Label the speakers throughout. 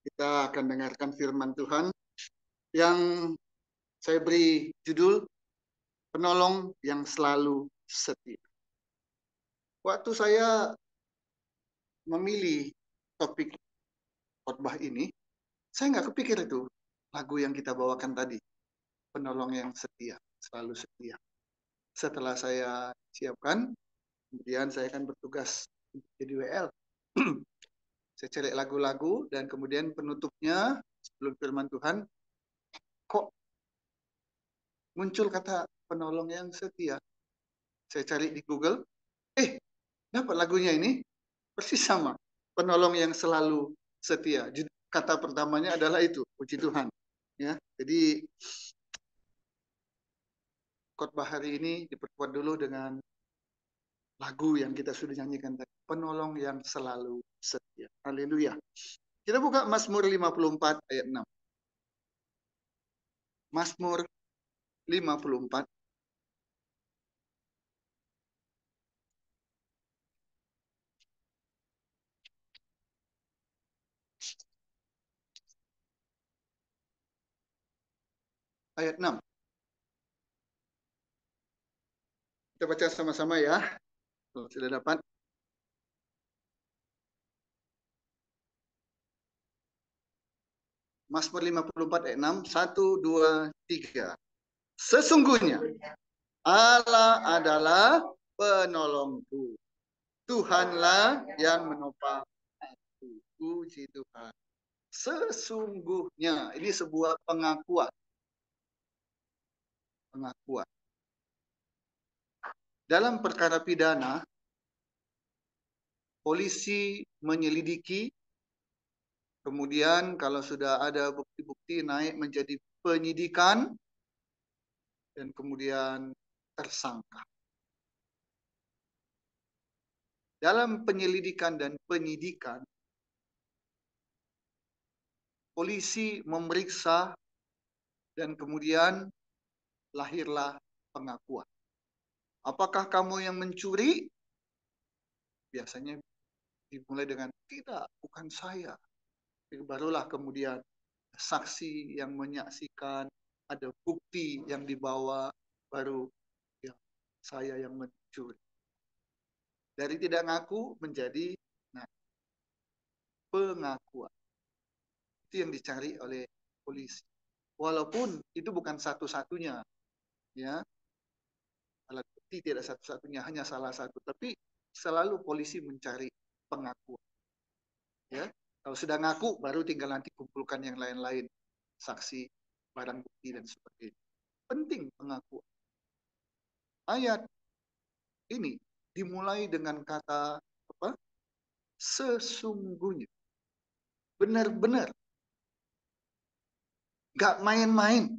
Speaker 1: Kita akan dengarkan firman Tuhan yang saya beri judul Penolong yang Selalu Setia. Waktu saya memilih topik khotbah ini, saya nggak kepikir itu lagu yang kita bawakan tadi, Penolong yang Setia, Selalu Setia. Setelah saya siapkan, kemudian saya akan bertugas jadi WL. Saya cari lagu-lagu dan kemudian penutupnya sebelum firman Tuhan, kok muncul kata penolong yang setia. Saya cari di Google, dapat lagunya ini persis sama, penolong yang selalu setia. Kata pertamanya adalah itu, puji Tuhan. Ya, jadi khotbah hari ini diperkuat dulu dengan lagu yang kita sudah nyanyikan tadi, penolong yang selalu setia. Haleluya. Kita buka Mazmur 54 ayat 6. Mazmur 54 ayat 6. Kita baca sama-sama ya. Kalau sudah dapat. Mazmur 54 ayat 6. 1, 2, 3. Sesungguhnya Allah adalah penolongku. Tuhanlah yang menopang aku. Puji Tuhan. Sesungguhnya. Ini sebuah pengakuan. Pengakuan. Dalam perkara pidana, polisi menyelidiki, kemudian kalau sudah ada bukti-bukti naik menjadi penyidikan, dan kemudian tersangka. Dalam penyelidikan dan penyidikan, polisi memeriksa dan kemudian lahirlah pengakuan. Apakah kamu yang mencuri? Biasanya dimulai dengan tidak, bukan saya. Barulah kemudian saksi yang menyaksikan, ada bukti yang dibawa, baru ya, saya yang mencuri. Dari tidak ngaku menjadi pengakuan. Itu yang dicari oleh polisi. Walaupun itu bukan satu-satunya, ya, alat bukti tidak satu-satunya, hanya salah satu. Tapi selalu polisi mencari pengakuan. Ya, kalau sudah ngaku, baru tinggal nanti kumpulkan yang lain-lain, saksi, barang bukti dan sebagainya. Penting pengakuan. Ayat ini dimulai dengan kata apa? Sesungguhnya. Benar-benar. Gak main-main.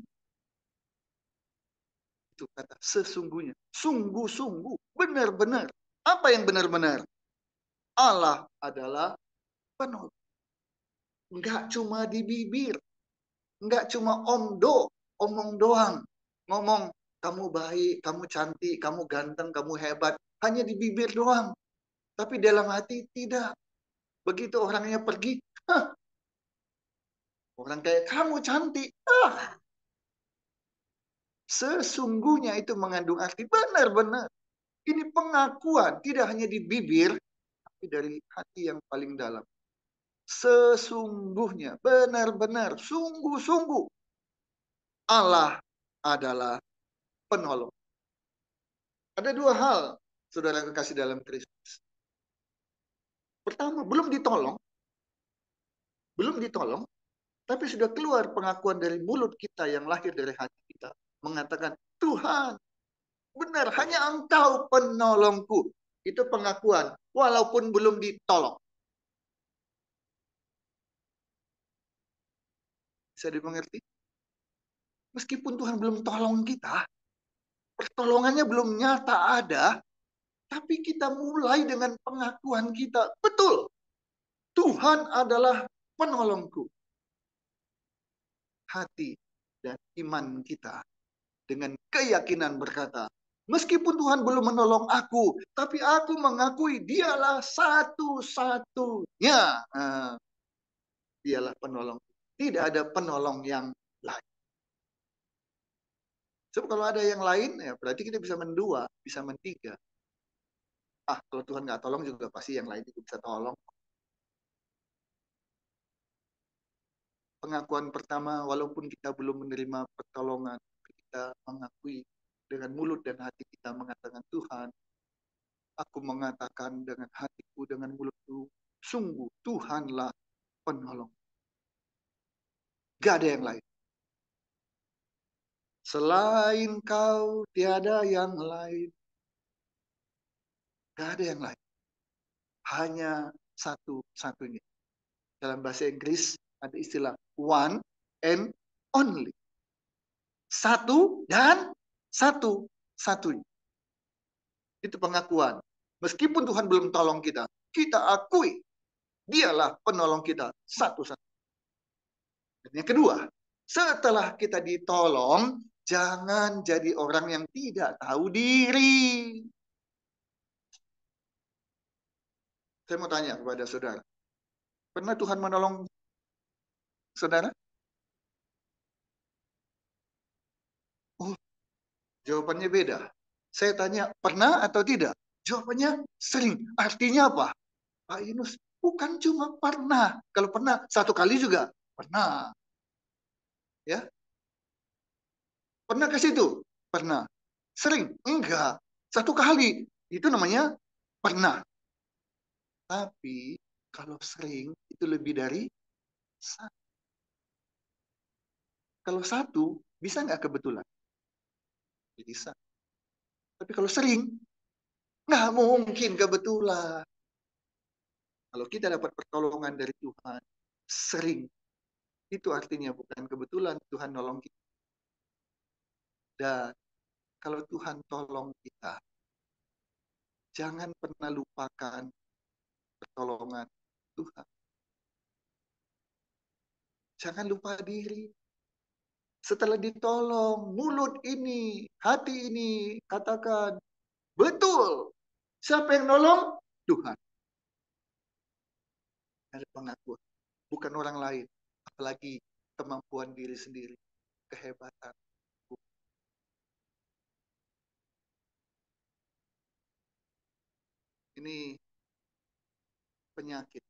Speaker 1: Itu kata sesungguhnya. Sungguh-sungguh. Benar-benar. Apa yang benar-benar? Allah adalah penolong. Enggak cuma di bibir. Enggak cuma omong doang. Ngomong, kamu baik, kamu cantik, kamu ganteng, kamu hebat. Hanya di bibir doang. Tapi dalam hati tidak. Begitu orangnya pergi, orang kayak kamu cantik. Sesungguhnya itu mengandung arti benar-benar. Ini pengakuan, tidak hanya di bibir, tapi dari hati yang paling dalam. Sesungguhnya, benar-benar, sungguh-sungguh, Allah adalah penolong. Ada dua hal, saudara kekasih dalam Kristus. Pertama, belum ditolong, tapi sudah keluar pengakuan dari mulut kita yang lahir dari hati kita. Mengatakan, Tuhan, benar, hanya Engkau penolongku. Itu pengakuan, walaupun belum ditolong. Bisa dimengerti? Meskipun Tuhan belum tolong kita, pertolongannya belum nyata ada, tapi kita mulai dengan pengakuan kita. Betul, Tuhan adalah penolongku. Hati dan iman kita dengan keyakinan berkata, meskipun Tuhan belum menolong aku, tapi aku mengakui dialah satu-satunya dialah penolong. Tidak ada penolong yang lain. Sebab kalau ada yang lain, ya berarti kita bisa mendua, bisa mentiga. Kalau Tuhan nggak tolong juga pasti yang lain juga bisa tolong. Pengakuan pertama, walaupun kita belum menerima pertolongan, kita mengakui dengan mulut dan hati kita mengatakan, Tuhan, aku mengatakan dengan hatiku, dengan mulutku, sungguh Tuhanlah penolong. Gak ada yang lain. Selain kau, tiada yang lain. Gak ada yang lain. Hanya satu-satunya. Dalam bahasa Inggris ada istilah one and only. Satu dan satu-satunya. Itu pengakuan. Meskipun Tuhan belum tolong kita, kita akui dialah penolong kita satu-satunya. Yang kedua, setelah kita ditolong, jangan jadi orang yang tidak tahu diri. Saya mau tanya kepada saudara, pernah Tuhan menolong saudara? Oh, jawabannya beda. Saya tanya, pernah atau tidak? Jawabannya sering. Artinya apa? Pak Yunus, bukan cuma pernah. Kalau pernah, satu kali juga pernah. Ya, pernah ke situ? Pernah. Sering? Enggak. Satu kali. Itu namanya pernah. Tapi kalau sering itu lebih dari satu. Kalau satu, bisa nggak kebetulan? Bisa. Tapi kalau sering, nggak mungkin kebetulan. Kalau kita dapat pertolongan dari Tuhan, sering. Itu artinya bukan kebetulan Tuhan nolong kita. Dan kalau Tuhan tolong kita, jangan pernah lupakan pertolongan Tuhan. Jangan lupa diri. Setelah ditolong, mulut ini, hati ini, katakan, betul. Siapa yang nolong? Tuhan. Ada pengakuan. Bukan orang lain. Apalagi kemampuan diri sendiri. Kehebatan. Ini penyakit.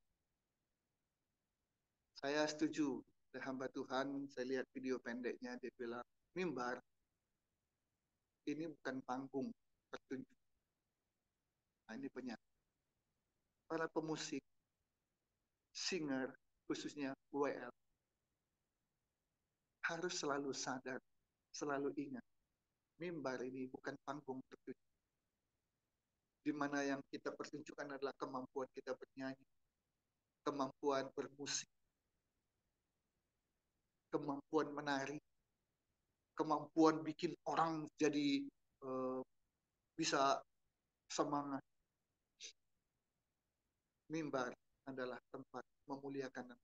Speaker 1: Saya setuju. Hamba Tuhan, saya lihat video pendeknya, dia bilang, mimbar ini bukan panggung pertunjukan. Nah, ini penyakit. Para pemusik, singer, khususnya WL, harus selalu sadar, selalu ingat, mimbar ini bukan panggung pertunjukan. Di mana yang kita pertunjukkan adalah kemampuan kita bernyanyi, kemampuan bermusik, kemampuan menari, kemampuan bikin orang jadi bisa semangat. Mimbar adalah tempat memuliakan.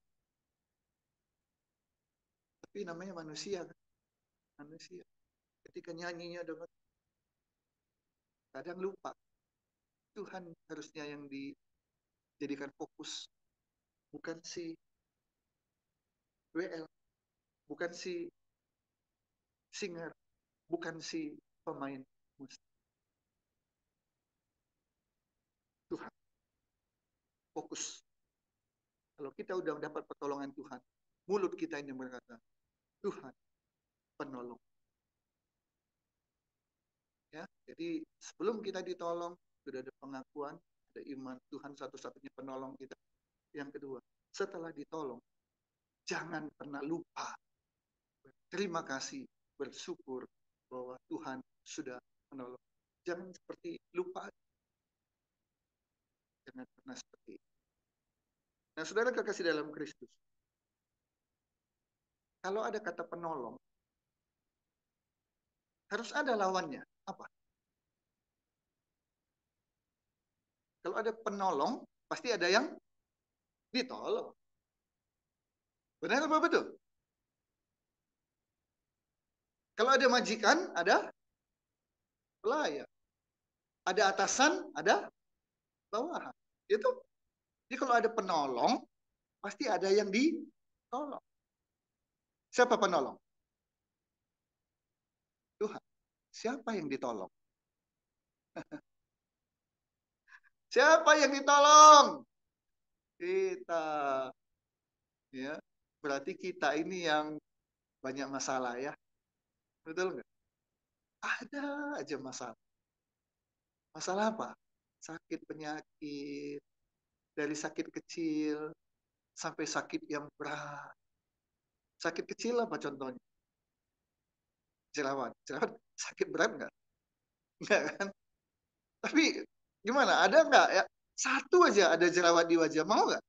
Speaker 1: Tapi namanya manusia, manusia. Ketika nyanyinya dengan kadang lupa. Tuhan harusnya yang dijadikan fokus, bukan si WL, bukan si singer, bukan si pemain musik. Tuhan, fokus. Kalau kita udah mendapat pertolongan Tuhan, mulut kita ini berkata, Tuhan, penolong. Ya, jadi sebelum kita ditolong, sudah ada pengakuan, ada iman Tuhan satu-satunya penolong kita. Yang kedua, setelah ditolong, jangan pernah lupa. Terima kasih, bersyukur bahwa Tuhan sudah menolong. Jangan seperti lupa. Jangan pernah seperti itu. Nah, saudara kekasih dalam Kristus, kalau ada kata penolong, harus ada lawannya. Apa? Kalau ada penolong, pasti ada yang ditolong. Benar apa betul? Kalau ada majikan, ada pelayan. Ada atasan, ada bawahan. Itu. Jadi kalau ada penolong, pasti ada yang ditolong. tolong. Siapa penolong? Tuhan. Siapa yang ditolong? Siapa yang ditolong? Kita. Ya, berarti kita ini yang banyak masalah ya. Betul nggak? Ada aja masalah. Masalah apa? Sakit penyakit. Dari sakit kecil sampai sakit yang berat. Sakit kecil apa contohnya? Jerawat. Jerawat sakit berat nggak? Nggak kan? Tapi gimana? Ada nggak ya? Satu aja ada jerawat di wajah. Mau nggak?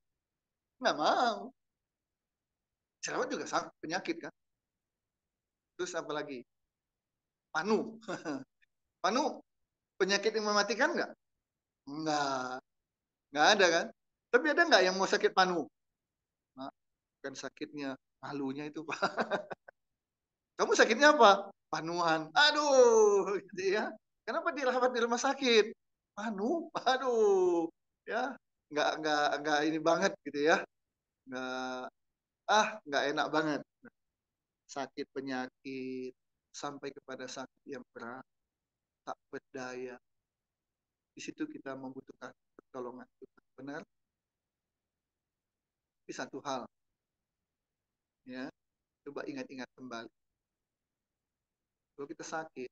Speaker 1: Nggak mau. Jerawat juga penyakit kan? Terus apa lagi? Panu. Panu penyakit yang mematikan nggak? Nggak. Nggak ada kan? Tapi ada nggak yang mau sakit panu? Nah, kan sakitnya malunya itu, Pak. Kamu sakitnya apa? Panuan. Aduh, gitu ya. Kenapa dirawat di rumah sakit? Panu, aduh, ya, nggak ini banget gitu ya, nggak nggak enak banget. Sakit penyakit sampai kepada sakit yang berat, tak berdaya. Di situ kita membutuhkan pertolongan Tuhan. Benar? Tapi satu hal, ya, coba ingat-ingat kembali. Kalau kita sakit,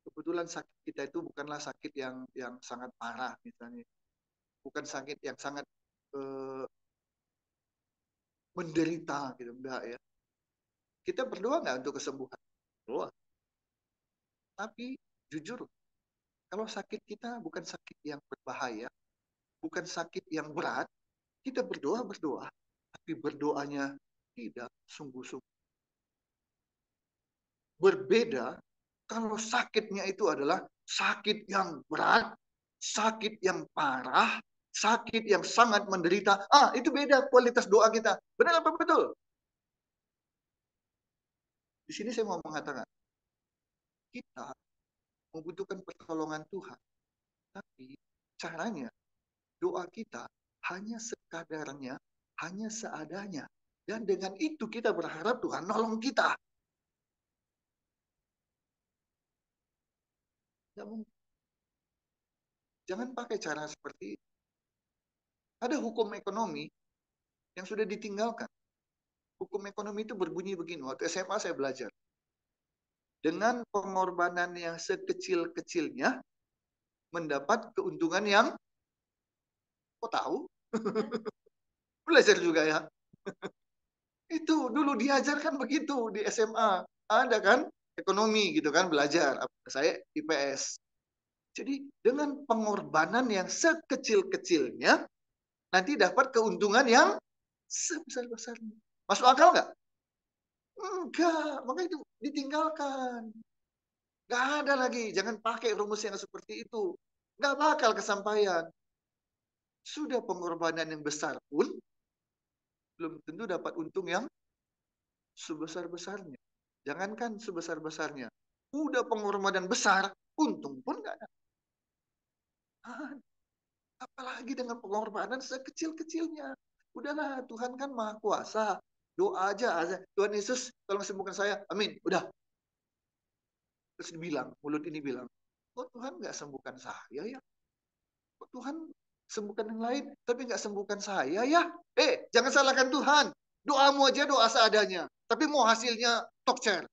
Speaker 1: kebetulan sakit kita itu bukanlah sakit yang sangat parah misalnya, bukan sakit yang sangat menderita gitu, enggak ya. Kita berdoa nggak untuk kesembuhan? Berdoa. Tapi jujur, kalau sakit kita bukan sakit yang berbahaya, bukan sakit yang berat, kita berdoa, tapi berdoanya tidak sungguh-sungguh. Berbeda kalau sakitnya itu adalah sakit yang berat, sakit yang parah, sakit yang sangat menderita. Itu beda kualitas doa kita. Benar apa betul? Di sini saya mau mengatakan, kita membutuhkan pertolongan Tuhan. Tapi caranya, doa kita hanya sekadarnya, hanya seadanya. Dan dengan itu kita berharap Tuhan nolong kita. Jangan pakai cara seperti itu. Ada hukum ekonomi yang sudah ditinggalkan. Hukum ekonomi itu berbunyi begini. Waktu SMA saya belajar. Dengan pengorbanan yang sekecil-kecilnya, mendapat keuntungan yang, kok tahu? Belajar juga ya. Itu dulu diajarkan begitu di SMA. Ada kan ekonomi gitu kan, belajar. Saya IPS. Jadi dengan pengorbanan yang sekecil-kecilnya, nanti dapat keuntungan yang sebesar-besarnya. Masuk akal nggak? Enggak, makanya itu ditinggalkan. Nggak ada lagi, jangan pakai rumus yang seperti itu. Nggak bakal kesampaian. Sudah pengorbanan yang besar pun, belum tentu dapat untung yang sebesar-besarnya. Jangankan sebesar-besarnya. Udah pengorbanan besar, untung pun nggak ada. Apalagi dengan pengorbanan sekecil-kecilnya. Udahlah, Tuhan kan maha kuasa. Doa aja. Tuhan Yesus tolong sembuhkan saya. Amin. Udah. Terus dibilang, mulut ini bilang, kok Tuhan nggak sembuhkan saya ya? Kok Tuhan sembuhkan yang lain, tapi nggak sembuhkan saya ya? Jangan salahkan Tuhan. Doamu aja doa seadanya. Tapi mau hasilnya talk chair.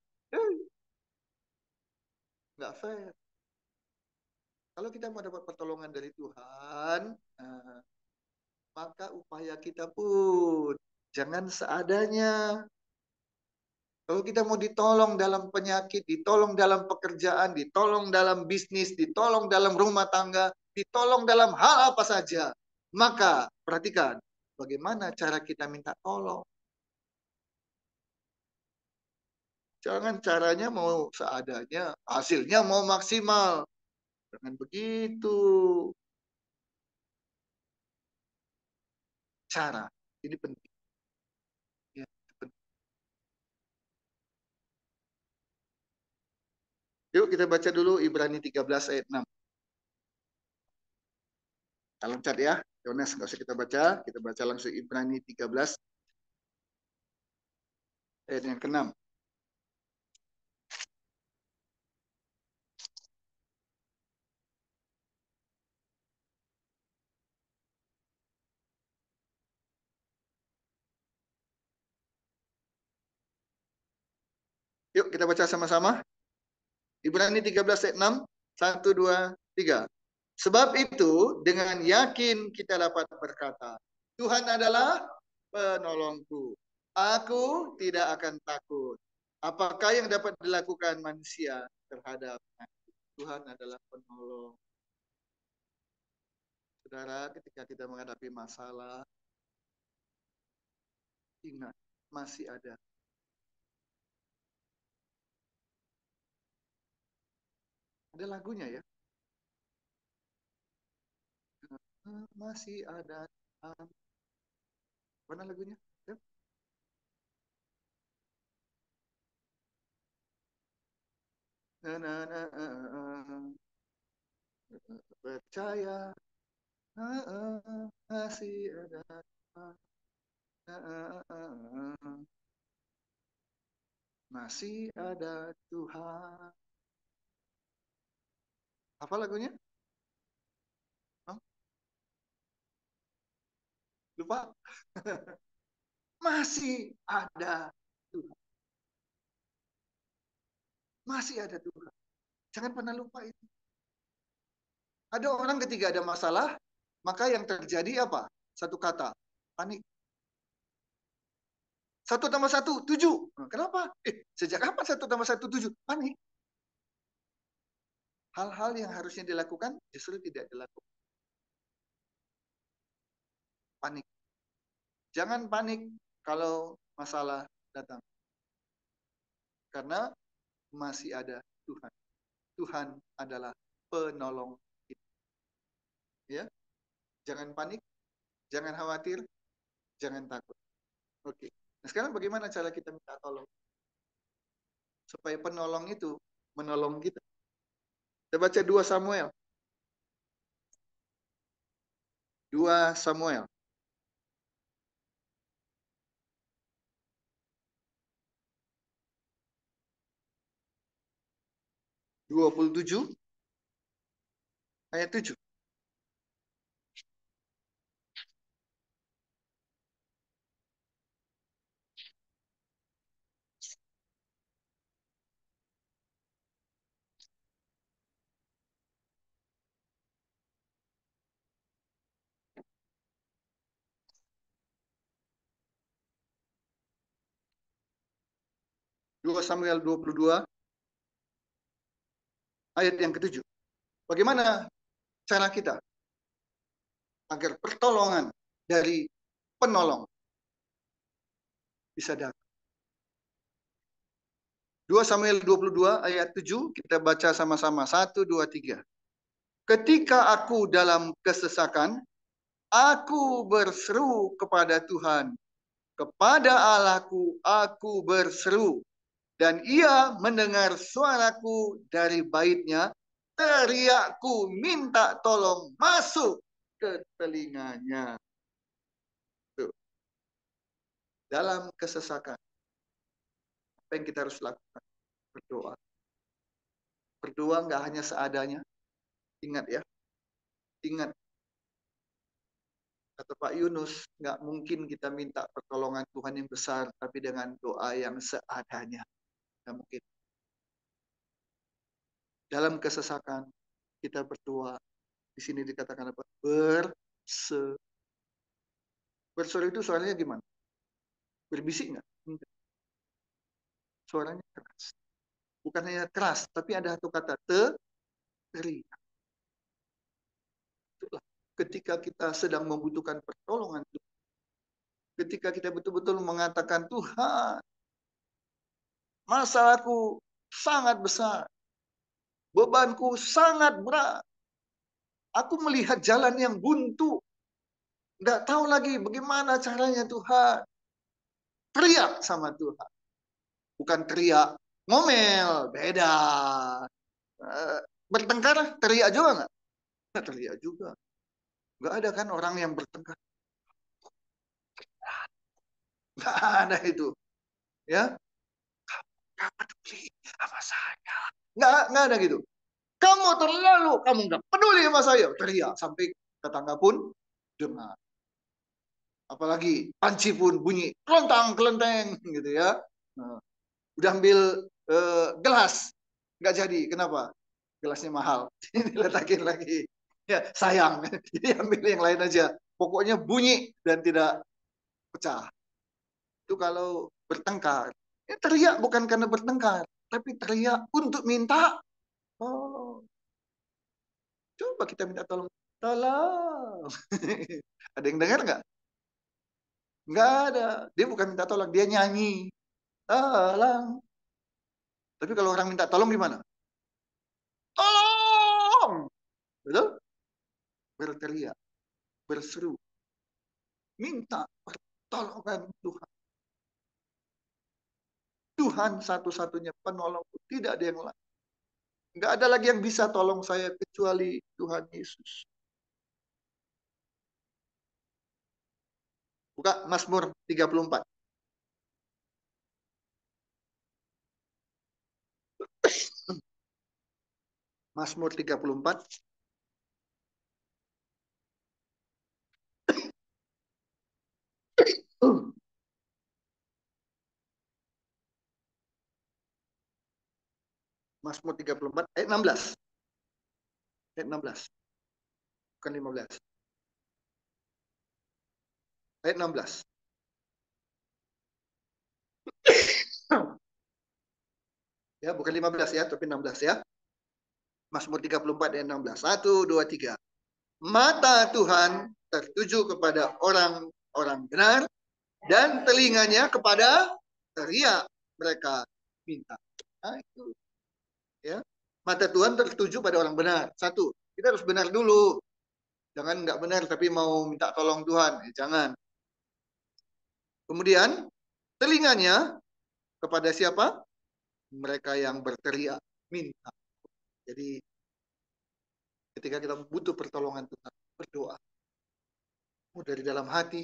Speaker 1: Nggak fair. Kalau kita mau dapat pertolongan dari Tuhan, maka upaya kita pun jangan seadanya. Kalau kita mau ditolong dalam penyakit, ditolong dalam pekerjaan, ditolong dalam bisnis, ditolong dalam rumah tangga, ditolong dalam hal apa saja, maka perhatikan bagaimana cara kita minta tolong. Jangan caranya mau seadanya, hasilnya mau maksimal. Jangan begitu. Cara, ini penting. Ya, penting. Yuk kita baca dulu Ibrani 13 ayat 6. Dalam cat ya, Yones nggak usah kita baca langsung Ibrani 13 ayat yang ke-6. Yuk kita baca sama-sama. Ibrani 13 ayat 6. 1, 2, 3. Sebab itu dengan yakin kita dapat berkata, Tuhan adalah penolongku. Aku tidak akan takut. Apakah yang dapat dilakukan manusia terhadap aku? Tuhan adalah penolong. Saudara, ketika kita menghadapi masalah, ingat, masih ada. Ada lagunya ya. Masih ada. Mana lagunya? Na, na, na, percaya masih ada. Masih ada Tuhan. Apa lagunya? Oh, lupa. Masih ada Tuhan. Masih ada Tuhan. Jangan pernah lupa itu. Ada orang ketika ada masalah, maka yang terjadi apa? Satu kata, panik. 1 tambah 1, 7. Kenapa? Sejak kapan 1 tambah 1, 7? Panik. Hal-hal yang harusnya dilakukan justru tidak dilakukan. Panik. Jangan panik kalau masalah datang. Karena masih ada Tuhan. Tuhan adalah penolong kita. Ya, jangan panik, jangan khawatir, jangan takut. Oke. Nah, sekarang bagaimana cara kita minta tolong? Supaya penolong itu menolong kita. Kita baca 2 Samuel. 2 Samuel. 27 ayat 7. 2 Samuel 22 ayat yang ke-7. Bagaimana cara kita agar pertolongan dari penolong bisa datang? 2 Samuel 22 ayat 7, kita baca sama-sama. 1, 2, 3. Ketika aku dalam kesesakan, aku berseru kepada Tuhan. Kepada Allahku, aku berseru. Dan ia mendengar suaraku dari baitnya. Teriakku minta tolong masuk ke telinganya. Tuh. Dalam kesesakan, apa yang kita harus lakukan? Berdoa. Berdoa nggak hanya seadanya. Ingat ya. Ingat. Kata Pak Yunus, nggak mungkin kita minta pertolongan Tuhan yang besar, tapi dengan doa yang seadanya. Nggak mungkin. Dalam kesesakan, kita berdoa. Di sini dikatakan apa? Berseru. Berseru itu suaranya gimana? Berbisik nggak? Enggak. Suaranya keras. Bukan hanya keras, tapi ada satu kata, teriak. Itulah ketika kita sedang membutuhkan pertolongan Tuhan. Ketika kita betul-betul mengatakan, Tuhan, masalahku sangat besar. Bebanku sangat berat. Aku melihat jalan yang buntu. Nggak tahu lagi bagaimana caranya Tuhan. Teriak sama Tuhan. Bukan teriak ngomel, beda. Bertengkar, teriak juga nggak? Nggak teriak juga. Nggak ada kan orang yang bertengkar. Nggak ada itu. Ya, sama saya. Nggak ada gitu. Kamu terlalu, kamu nggak peduli sama saya. Teriak sampai tetangga pun dengar. Apalagi panci pun bunyi kelentang kelenteng gitu ya. Nah, udah ambil gelas nggak jadi. Kenapa? Gelasnya mahal. Diletakin lagi. Ya sayang. Jadi ambil yang lain aja. Pokoknya bunyi dan tidak pecah. Itu kalau bertengkar. Ya, teriak bukan karena bertengkar, tapi teriak untuk minta. Oh, coba kita minta tolong. Tolong. Ada yang dengar nggak? Nggak ada. Dia bukan minta tolong, dia nyanyi. Tolong. Tapi kalau orang minta tolong gimana? Tolong. Betul? Berteriak, berseru, minta pertolongan Tuhan. Tuhan satu-satunya penolong. Tidak ada yang lain. Nggak ada lagi yang bisa tolong saya kecuali Tuhan Yesus. Buka Mazmur 34. Mazmur 34. Mazmur 34 ayat 16. Ayat 16. Bukan 15. Ayat 16. Ya, bukan 15 ya, tapi 16 ya. Mazmur 34 ayat 16. 1, 2, 3. Mata Tuhan tertuju kepada orang-orang benar dan telinganya kepada teriak mereka minta. Nah, itu ya. Mata Tuhan tertuju pada orang benar. Satu, kita harus benar dulu. Jangan nggak benar tapi mau minta tolong Tuhan. Jangan. Kemudian telinganya kepada siapa? Mereka yang berteriak minta. Jadi ketika kita butuh pertolongan Tuhan, berdoa. Dari dalam hati,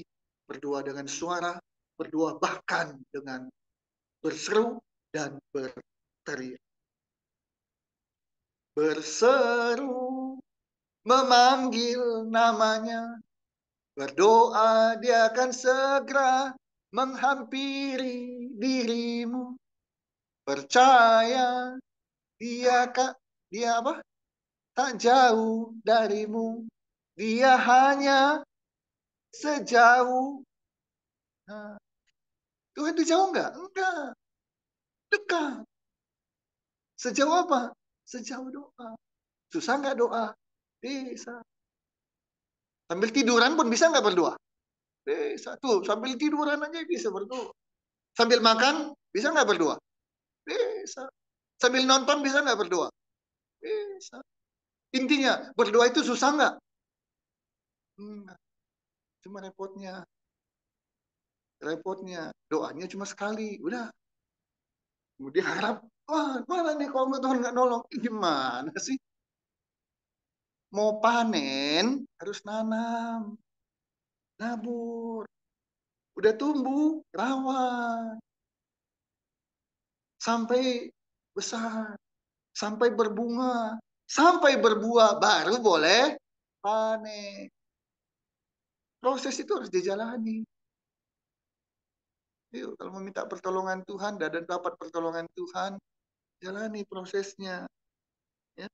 Speaker 1: berdoa dengan suara, berdoa bahkan dengan berseru dan berteriak. Berseru, memanggil namanya, berdoa dia akan segera menghampiri dirimu. Percaya dia apa? Tak jauh darimu. Dia hanya sejauh. Nah, Tuhan itu jauh nggak? Enggak. Dekat. Sejauh apa? Sejauh doa. Susah nggak doa? Bisa. Sambil tiduran pun bisa nggak berdoa? Bisa. Tuh, sambil tiduran aja bisa berdoa. Sambil makan, bisa nggak berdoa? Bisa. Sambil nonton, bisa nggak berdoa? Bisa. Intinya, berdoa itu susah nggak? Enggak. Cuma repotnya, doanya cuma sekali. Udah. Kemudian harap, wah, mana nih kalau Tuhan nggak nolong? Gimana sih? Mau panen, harus nanam, nabur. Udah tumbuh, rawat. Sampai besar, sampai berbunga, sampai berbuah, baru boleh panen. Proses itu harus dijalani. Yuk, kalau meminta pertolongan Tuhan dan dapat pertolongan Tuhan, jalani prosesnya. Ya.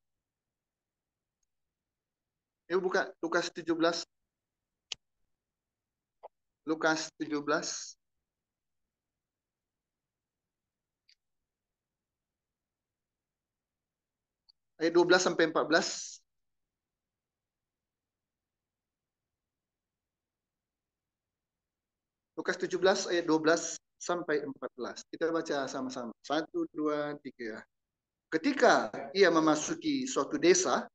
Speaker 1: Yuk buka Lukas 17. Lukas 17. Ayat 12 sampai 14. Lukas 17 ayat 12 sampai 14. Kita baca sama-sama. 1, 2, 3. Ketika ia memasuki suatu desa,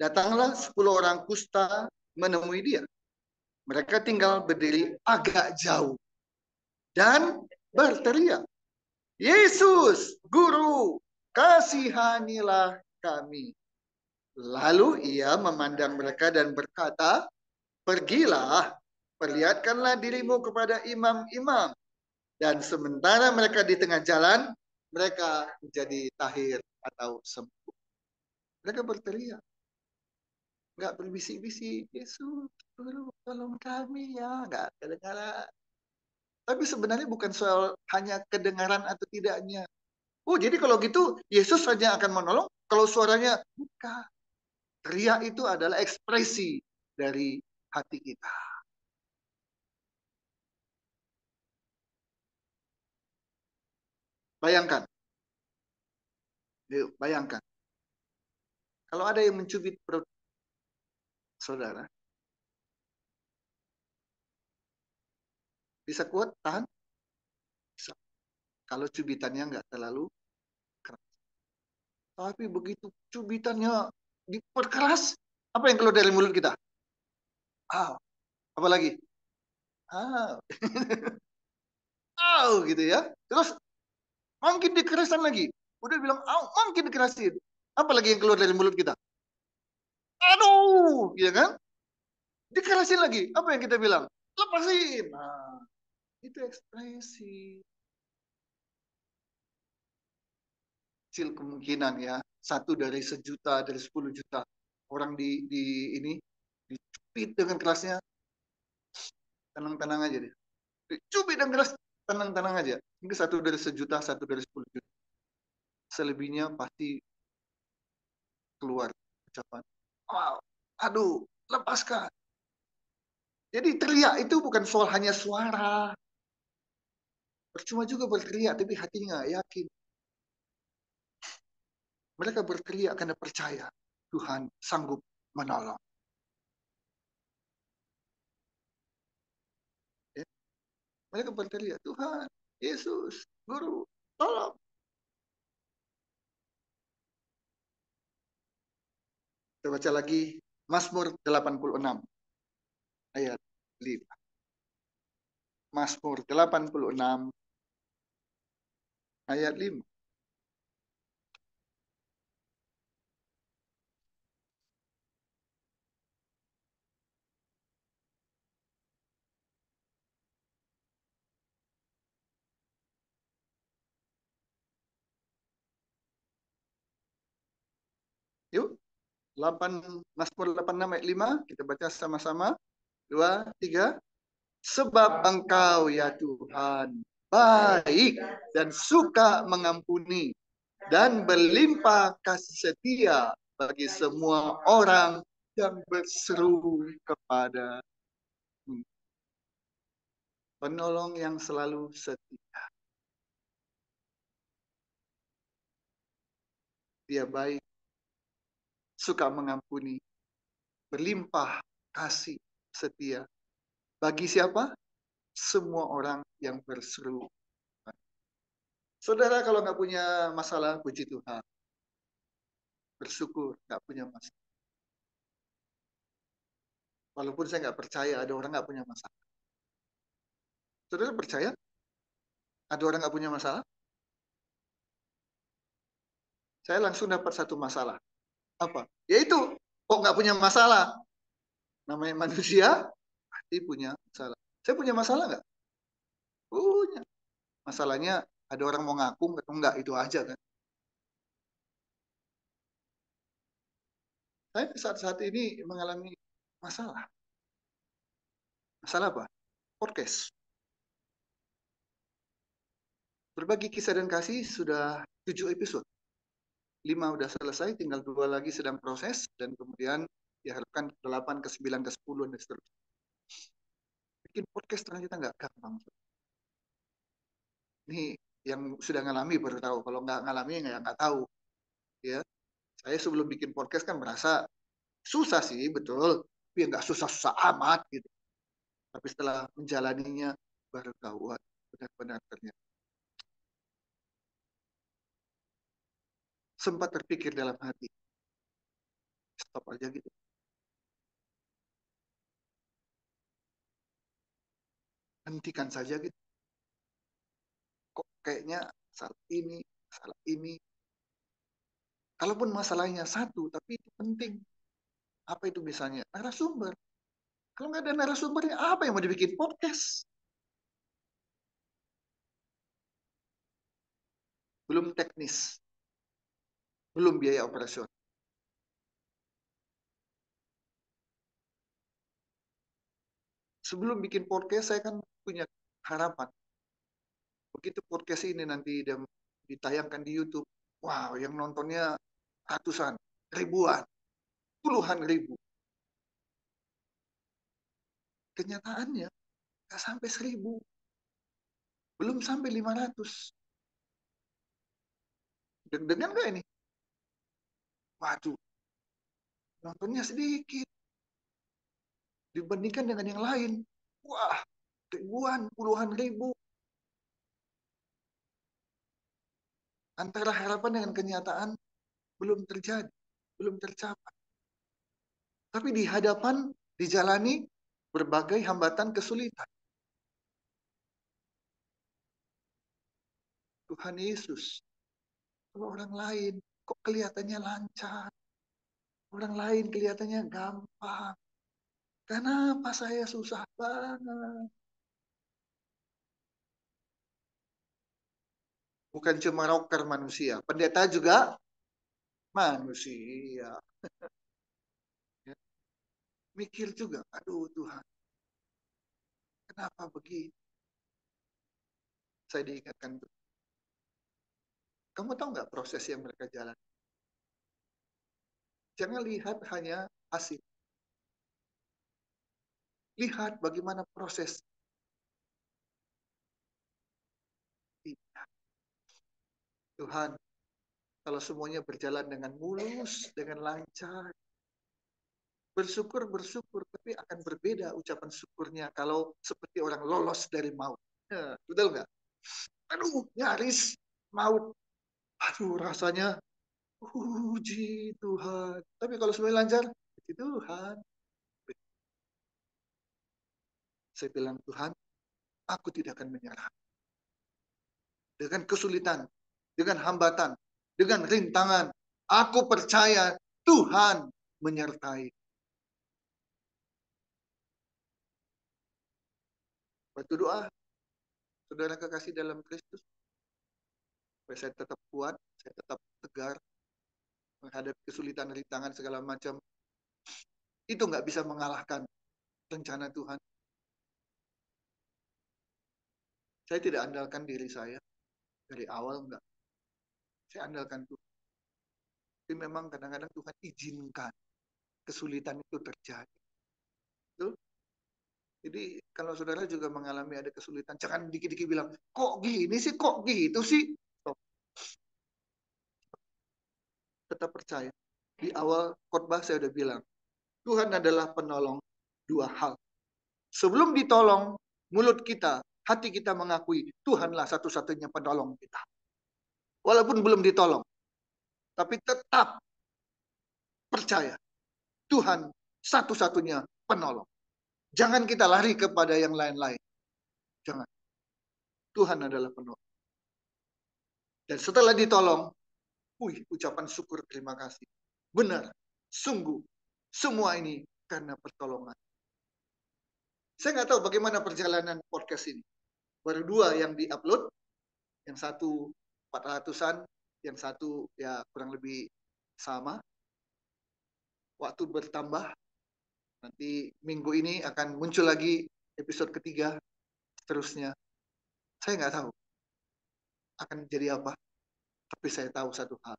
Speaker 1: datanglah 10 orang kusta menemui dia. Mereka tinggal berdiri agak jauh dan berteriak, Yesus, Guru, kasihanilah kami. Lalu ia memandang mereka dan berkata, pergilah, perlihatkanlah dirimu kepada imam-imam. Dan sementara mereka di tengah jalan, mereka menjadi tahir atau sembuh. Mereka berteriak, nggak berbisik-bisik, Yesus, Guru, tolong kami ya, nggak kedengaran. Tapi sebenarnya bukan soal hanya kedengaran atau tidaknya. Oh, jadi kalau gitu Yesus saja akan menolong kalau suaranya bukan. Teriak itu adalah ekspresi dari hati kita. Bayangkan, yuk, bayangkan. Kalau ada yang mencubit perut saudara, bisa kuat, tahan? Bisa. Kalau cubitannya nggak terlalu keras. Tapi begitu cubitannya diperkeras, apa yang keluar dari mulut kita? Ah, apa lagi? Ah, gitu ya. Terus makin dikerasan lagi. Udah bilang, makin dikerasin. Apa lagi yang keluar dari mulut kita? Aduh, ya kan? Dikerasin lagi. Apa yang kita bilang? Lepasin. Nah, itu ekspresi. Kecil kemungkinan ya. Satu dari sejuta, dari 10 juta orang di ini dicubit dengan kerasnya. Tenang-tenang aja deh. Dicubit dengan keras, tenang-tenang aja. Ini satu dari sejuta, satu dari 10 juta. Selebihnya pasti keluar ucapan, wow, aduh, lepaskan. Jadi teriak itu bukan soal hanya suara. Percuma juga berteriak, tapi hatinya nggak yakin. Mereka berteriak karena percaya Tuhan sanggup menolong. Ya. Mereka berteriak, Tuhan, Yesus, Guru, tolong. Kita baca lagi Mazmur 86 ayat 5. Mazmur 86 ayat 5. Yuk, 8, Mazmur 86 ayat 5, kita baca sama-sama. 2, 3. Sebab Engkau ya Tuhan baik dan suka mengampuni dan berlimpah kasih setia bagi semua orang yang berseru kepada penolong yang selalu setia. Dia baik, suka mengampuni, berlimpah kasih setia. Bagi siapa? Semua orang yang berseru. Saudara kalau nggak punya masalah, puji Tuhan. Bersyukur nggak punya masalah. Walaupun saya nggak percaya ada orang nggak punya masalah. Saudara percaya ada orang nggak punya masalah? Saya langsung dapat satu masalah. Apa? Yaitu, kok nggak punya masalah? Namanya manusia, pasti punya masalah. Saya punya masalah nggak? Punya. Masalahnya ada orang mau ngaku atau enggak, itu aja kan. Saya saat-saat ini mengalami masalah. Masalah apa? Podcast. Berbagi kisah dan kasih sudah 7 episode. 5 udah selesai, tinggal 2 lagi sedang proses, dan kemudian diharapkan 8 ke 9 ke 10 dan seterusnya. Bikin podcast ternyata nggak gampang. Ini yang sudah ngalami baru tahu. Kalau nggak ngalami nggak tahu. Ya, saya sebelum bikin podcast kan merasa susah sih, betul. Tapi nggak susah-susah amat gitu. Tapi setelah menjalaninya baru tahu, wah, benar-benar ternyata. Sempat terpikir dalam hati, stop aja gitu. Hentikan saja gitu. Kok kayaknya salah ini, salah ini. Kalaupun masalahnya satu, tapi itu penting. Apa itu misalnya? Narasumber. Kalau nggak ada narasumbernya, apa yang mau dibikin podcast? belum teknis, belum biaya operasional. Sebelum bikin podcast, saya kan punya harapan. Begitu podcast ini nanti ditayangkan di YouTube, wow, yang nontonnya ratusan, ribuan, puluhan ribu. Kenyataannya nggak sampai 1.000, belum sampai 500. Deg-degan nggak ini? Waduh, nontonnya sedikit dibandingkan dengan yang lain. Wah, ribuan, puluhan ribu. Antara harapan dengan kenyataan belum terjadi, belum tercapai. Tapi di hadapan dijalani berbagai hambatan kesulitan. Tuhan Yesus, kalau orang lain kok kelihatannya lancar, orang lain kelihatannya gampang. Kenapa saya susah banget? Bukan cuma rocker manusia, pendeta juga manusia. Ya, mikir juga, aduh Tuhan, kenapa begini? Saya diingatkan, kamu tahu nggak proses yang mereka jalan? Jangan lihat hanya hasil. Lihat bagaimana proses. Tuhan, kalau semuanya berjalan dengan mulus, dengan lancar, bersyukur, tapi akan berbeda ucapan syukurnya kalau seperti orang lolos dari maut. Ya, betul nggak? Aduh, nyaris maut. Aduh, rasanya puji Tuhan. Tapi kalau semuanya lancar, puji Tuhan. Saya bilang, Tuhan, aku tidak akan menyerah. Dengan kesulitan, dengan hambatan, dengan rintangan, aku percaya Tuhan menyertai. Waktu doa, saudara kekasih dalam Kristus, supaya saya tetap kuat, saya tetap tegar, menghadapi kesulitan, rintangan, segala macam. Itu nggak bisa mengalahkan rencana Tuhan. Saya tidak andalkan diri saya, dari awal enggak. Saya andalkan Tuhan. Tapi memang kadang-kadang Tuhan izinkan kesulitan itu terjadi. Betul? Jadi kalau saudara juga mengalami ada kesulitan, jangan dikit-dikit bilang, kok gini sih, kok gitu sih. Stop. Tetap percaya. Di awal khotbah saya udah bilang, Tuhan adalah penolong dua hal. Sebelum ditolong, mulut kita, hati kita mengakui, Tuhanlah satu-satunya penolong kita. Walaupun belum ditolong, tapi tetap percaya, Tuhan satu-satunya penolong. Jangan kita lari kepada yang lain-lain. Jangan. Tuhan adalah penolong. Dan setelah ditolong, ucapan syukur terima kasih. Benar, sungguh, semua ini karena pertolongan. Saya nggak tahu bagaimana perjalanan podcast ini. Baru 2 yang di-upload, yang satu 400-an, yang satu ya kurang lebih sama. Waktu bertambah, nanti minggu ini akan muncul lagi episode ketiga, seterusnya. Saya nggak tahu akan jadi apa, tapi saya tahu satu hal,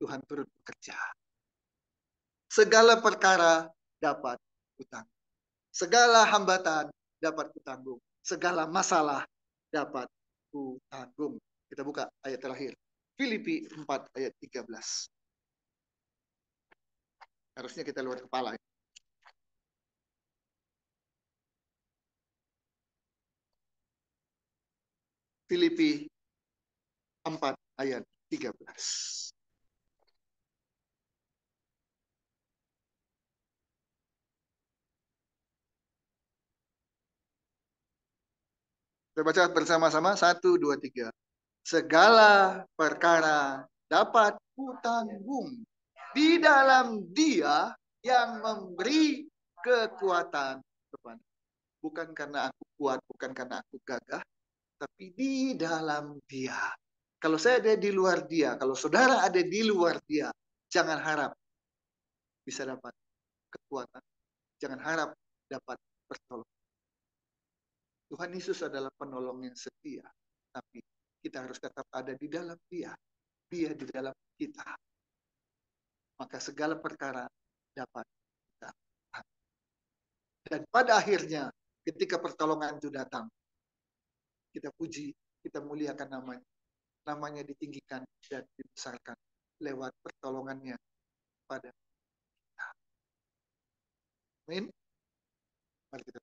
Speaker 1: Tuhan turut bekerja. Segala perkara dapat kutanggung. Segala hambatan dapat kutanggung. Segala masalah dapat kutanggung. Kita buka ayat terakhir. Filipi 4 ayat 13. Harusnya kita luar kepala. Filipi 4 ayat 13. Kita baca bersama-sama. 1, 2, 3. Segala perkara dapat kutanggung di dalam Dia yang memberi kekuatan kepada. Bukan karena aku kuat, bukan karena aku gagah, tapi di dalam Dia. Kalau saya ada di luar dia, kalau saudara ada di luar dia, jangan harap bisa dapat kekuatan. Jangan harap dapat pertolongan. Tuhan Yesus adalah penolong yang setia. Tapi kita harus tetap ada di dalam dia. Dia di dalam kita. Maka segala perkara dapat kita. Dan pada akhirnya, ketika pertolongan itu datang, kita puji, kita muliakan namanya. Namanya ditinggikan dan dibesarkan lewat pertolongannya pada kita. Amin. Mari kita